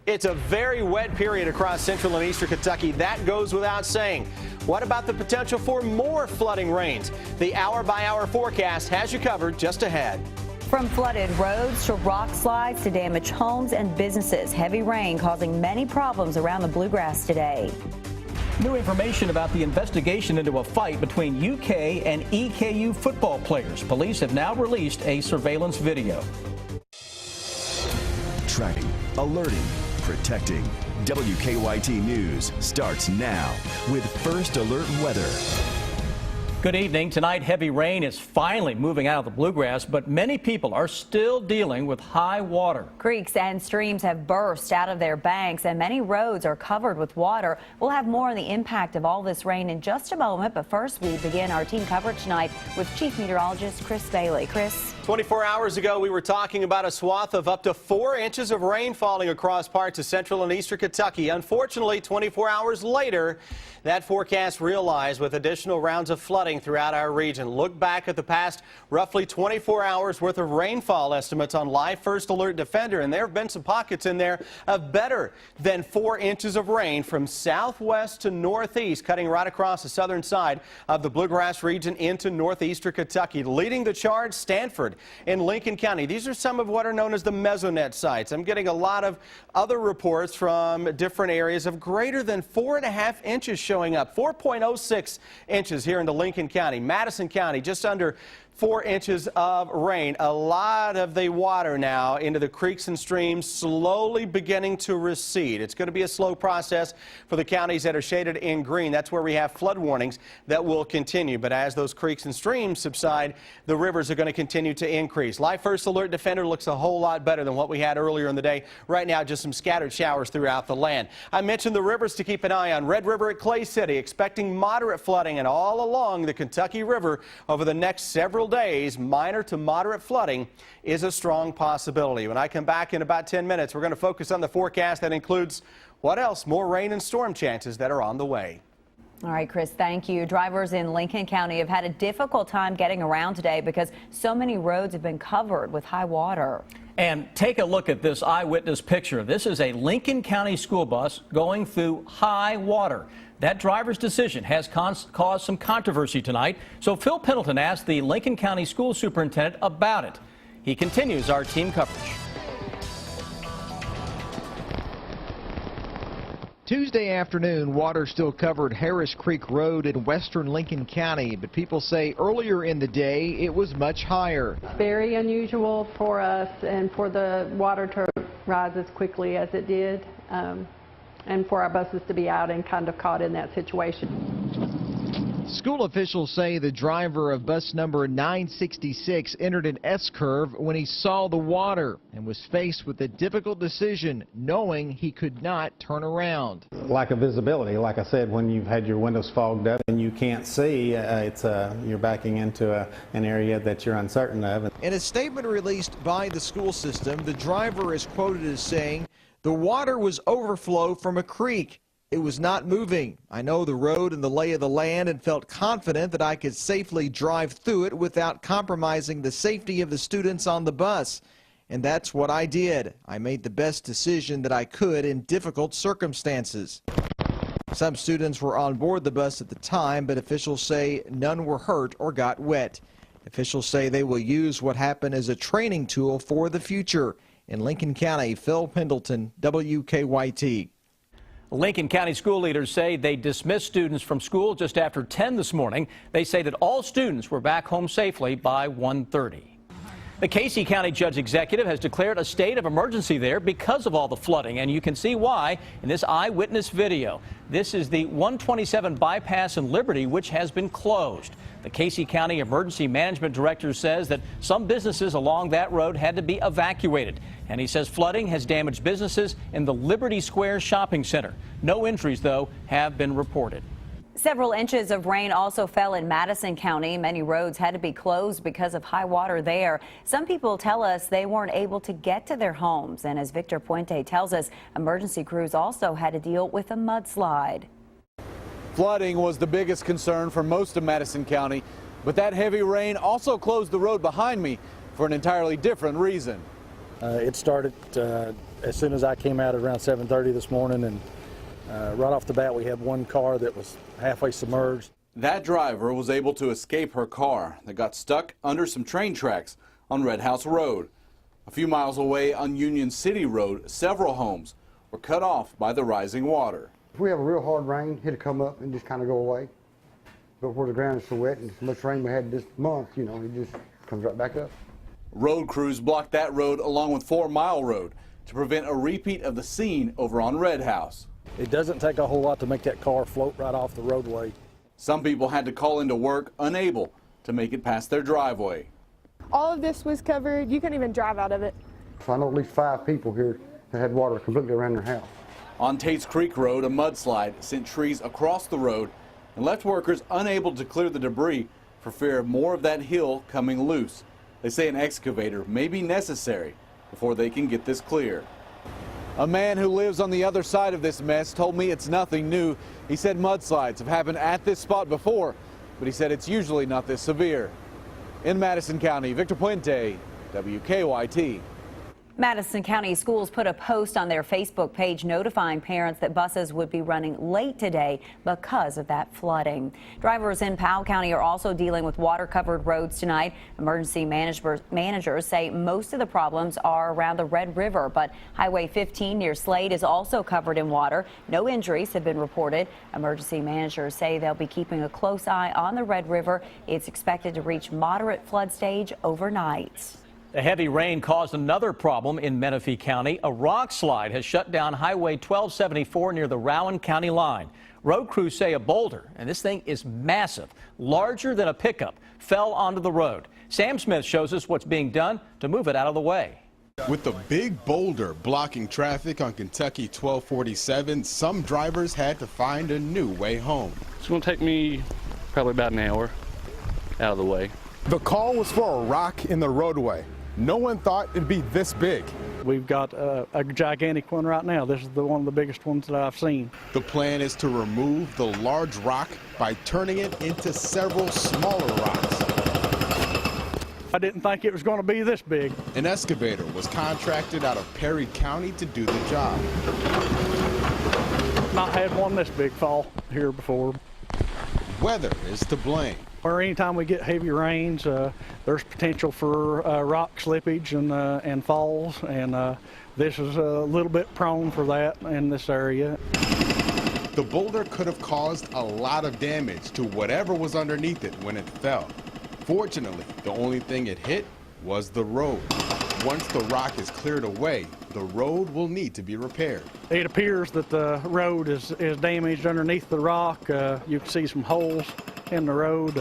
It's a very wet period across central and eastern Kentucky. That goes without saying. What about the potential for more flooding rains? The hour-by-hour forecast has you covered just ahead. From flooded roads to rock slides to damaged homes and businesses, heavy rain causing many problems around the bluegrass today. New information about the investigation into a fight between UK and EKU football players. Police have now released a surveillance video. Tracking, alerting, protecting. WKYT News starts now with First Alert Weather. Good evening. Tonight, heavy rain is finally moving out of the bluegrass, but many people are still dealing with high water. Creeks and streams have burst out of their banks, and many roads are covered with water. We'll have more on the impact of all this rain in just a moment, but first we begin our team coverage tonight with Chief Meteorologist Chris Bailey. Chris. 24 hours ago, we were talking about a swath of up to 4 inches of rain falling across parts of central and eastern Kentucky. Unfortunately, 24 hours later, that forecast realized with additional rounds of flooding throughout our region. Look back at the past roughly 24 hours worth of rainfall estimates on Live First Alert Defender, and there have been some pockets in there of better than 4 inches of rain from southwest to northeast, cutting right across the southern side of the bluegrass region into northeastern Kentucky. Leading the charge, Stanford in Lincoln County. These are some of what are known as the mesonet sites. I'm getting a lot of other reports from different areas of greater than 4.5 inches showing up. 4.06 inches here into Lincoln County. Madison County, just under 4 inches of rain. A lot of the water now into the creeks and streams slowly beginning to recede. It's going to be a slow process for the counties that are shaded in green. That's where we have flood warnings that will continue. But as those creeks and streams subside, the rivers are going to continue to increase. Live First Alert Defender looks a whole lot better than what we had earlier in the day. Right now, just some scattered showers throughout the land. I mentioned the rivers to keep an eye on. Red River at Clay City, expecting moderate flooding, and all along the Kentucky River over the next several days, minor to moderate flooding is a strong possibility. When I come back in about 10 minutes, we're going to focus on the forecast that includes what else? More rain and storm chances that are on the way. All right, Chris, thank you. Drivers in Lincoln County have had a difficult time getting around today because so many roads have been covered with high water. And take a look at this eyewitness picture. This is a Lincoln County school bus going through high water. That driver's decision has caused some controversy tonight, so Phil Pendleton asked the Lincoln County school superintendent about it. He continues our team coverage. Tuesday afternoon, water still covered Harris Creek Road in western Lincoln County, but people say earlier in the day it was much higher. It's very unusual for us and for the water to rise as quickly as it did, and for our buses to be out and kind of caught in that situation. School officials say the driver of bus number 966 entered an S-curve when he saw the water and was faced with a difficult decision, knowing he could not turn around. Lack of visibility. Like I said, when you've had your windows fogged up and you can't see, you're backing into an area that you're uncertain of. In a statement released by the school system, the driver is quoted as saying, "The water was overflow from a creek. It was not moving. I know the road and the lay of the land and felt confident that I could safely drive through it without compromising the safety of the students on the bus. And that's what I did. I made the best decision that I could in difficult circumstances." Some students were on board the bus at the time, but officials say none were hurt or got wet. Officials say they will use what happened as a training tool for the future. In Lincoln County, Phil Pendleton, WKYT. Lincoln County school leaders say they dismissed students from school just after 10 this morning. They say that all students were back home safely by 1:30. The Casey County Judge Executive has declared a state of emergency there because of all the flooding, and you can see why in this eyewitness video. This is the 127 bypass in Liberty, which has been closed. The Casey County Emergency Management Director says that some businesses along that road had to be evacuated. And he says flooding has damaged businesses in the Liberty Square Shopping Center. No injuries, though, have been reported. Several inches of rain also fell in Madison County. Many roads had to be closed because of high water there. Some people tell us they weren't able to get to their homes. And as Victor Puente tells us, emergency crews also had to deal with a mudslide. Flooding was the biggest concern for most of Madison County, but that heavy rain also closed the road behind me for an entirely different reason. It started as soon as I came out at around 7:30 this morning, and right off the bat we had one car that was halfway submerged. That driver was able to escape her car that got stuck under some train tracks on Red House Road. A few miles away on Union City Road, several homes were cut off by the rising water. If we have a real hard rain, it'll come up and just kind of go away. But where the ground is so wet and so much rain we had this month, you know, it just comes right back up. Road crews blocked that road along with 4 Mile Road to prevent a repeat of the scene over on Red House. It doesn't take a whole lot to make that car float right off the roadway. Some people had to call into work unable to make it past their driveway. All of this was covered. You couldn't even drive out of it. So I know at least 5 people here that had water completely around their house. On Tate's Creek Road, a mudslide sent trees across the road and left workers unable to clear the debris for fear of more of that hill coming loose. They say an excavator may be necessary before they can get this clear. A man who lives on the other side of this mess told me it's nothing new. He said mudslides have happened at this spot before, but he said it's usually not this severe. In Madison County, Victor Puente, WKYT. Madison County schools put a post on their Facebook page notifying parents that buses would be running late today because of that flooding. Drivers in Powell County are also dealing with water-covered roads tonight. Emergency managers say most of the problems are around the Red River, but Highway 15 near Slade is also covered in water. No injuries have been reported. Emergency managers say they'll be keeping a close eye on the Red River. It's expected to reach moderate flood stage overnight. The heavy rain caused another problem in Menifee County. A rock slide has shut down Highway 1274 near the Rowan County line. Road crews say a boulder, and this thing is massive, larger than a pickup, fell onto the road. Sam Smith shows us what's being done to move it out of the way. With the big boulder blocking traffic on Kentucky 1247, some drivers had to find a new way home. It's going to take me probably about an hour out of the way. The call was for a rock in the roadway. No one thought it'd be this big. We've got a gigantic one right now. This is one of the biggest ones that I've seen. The plan is to remove the large rock by turning it into several smaller rocks. I didn't think it was going to be this big. An excavator was contracted out of Perry County to do the job. Not had one this big fall here before. Weather is to blame. Or anytime we get heavy rains, there's potential for rock slippage and falls, and this is a little bit prone for that in this area. The boulder could have caused a lot of damage to whatever was underneath it when it fell. Fortunately, the only thing it hit was the road. Once the rock is cleared away, the road will need to be repaired. It appears that the road is damaged underneath the rock. You can see some holes in the road.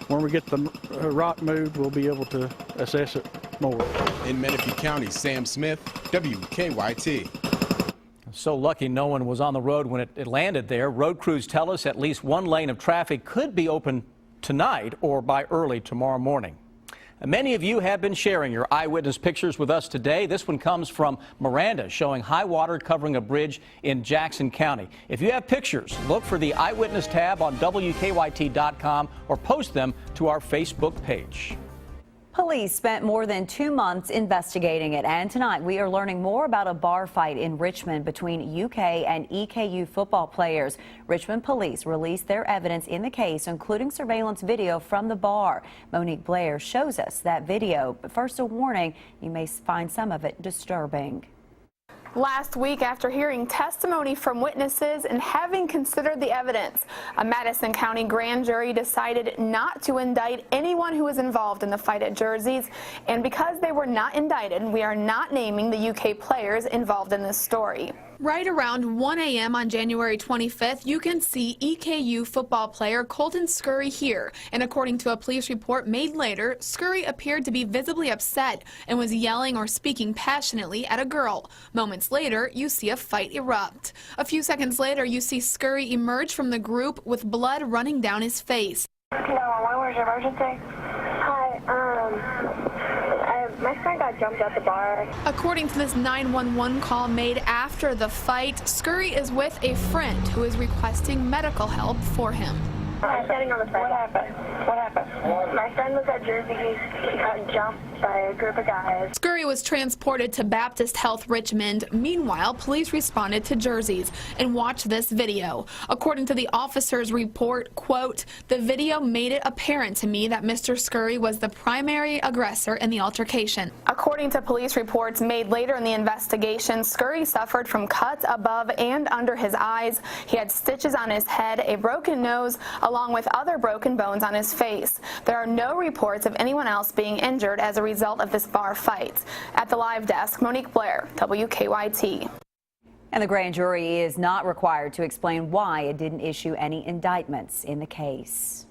When we get the rock moved, we'll be able to assess it more. In Menifee County, Sam Smith, WKYT. So lucky no one was on the road when it landed there. Road crews tell us at least one lane of traffic could be open tonight or by early tomorrow morning. Many of you have been sharing your eyewitness pictures with us today. This one comes from Miranda, showing high water covering a bridge in Jackson County. If you have pictures, look for the Eyewitness tab on WKYT.com or post them to our Facebook page. Police spent more than 2 months investigating it, and tonight we are learning more about a bar fight in Richmond between UK and EKU football players. Richmond police released their evidence in the case, including surveillance video from the bar. Monique Blair shows us that video, but first a warning, you may find some of it disturbing. Last week, after hearing testimony from witnesses and having considered the evidence, a Madison County grand jury decided not to indict anyone who was involved in the fight at Jersey's. And because they were not indicted, we are not naming the UK players involved in this story. Right around 1 a.m. on January 25th, you can see EKU football player Colton Scurry here. And according to a police report made later, Scurry appeared to be visibly upset and was yelling or speaking passionately at a girl. Moments later, you see a fight erupt. A few seconds later, you see Scurry emerge from the group with blood running down his face. 911, where's your emergency? Hi, my friend got jumped at the bar. According to this 911 call made after the fight, Scurry is with a friend who is requesting medical help for him. I'm standing on the side. What happened? What happened? My friend was at Jersey. He got jumped by a group of guys. Scurry was transported to Baptist Health Richmond. Meanwhile, police responded to Jersey's and watched this video. According to the officer's report, quote, "The video made it apparent to me that Mr. Scurry was the primary aggressor in the altercation." According to police reports made later in the investigation, Scurry suffered from cuts above and under his eyes. He had stitches on his head, a broken nose, along with other broken bones on his face. There are no reports of anyone else being injured as a result of this bar fight. At the live desk, Monique Blair, WKYT. And the grand jury is not required to explain why it didn't issue any indictments in the case.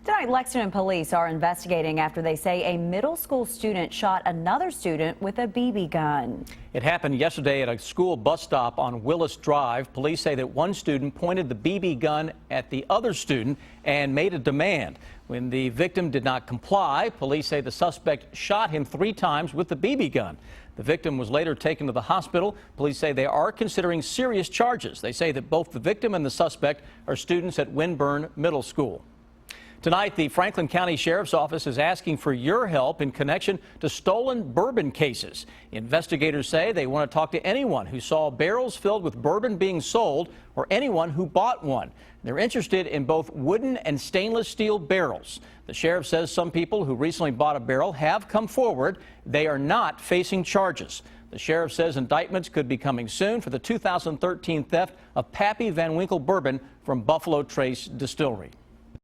Tonight, Lexington police are investigating after they say a middle school student shot another student with a BB gun. It happened yesterday at a school bus stop on Willis Drive. Police say that one student pointed the BB gun at the other student and made a demand. When the victim did not comply, police say the suspect shot him 3 times with the BB gun. The victim was later taken to the hospital. Police say they are considering serious charges. They say that both the victim and the suspect are students at Winburn Middle School. Tonight, the Franklin County Sheriff's Office is asking for your help in connection to stolen bourbon cases. Investigators say they want to talk to anyone who saw barrels filled with bourbon being sold or anyone who bought one. They're interested in both wooden and stainless steel barrels. The sheriff says some people who recently bought a barrel have come forward. They are not facing charges. The sheriff says indictments could be coming soon for the 2013 theft of Pappy Van Winkle bourbon from Buffalo Trace Distillery.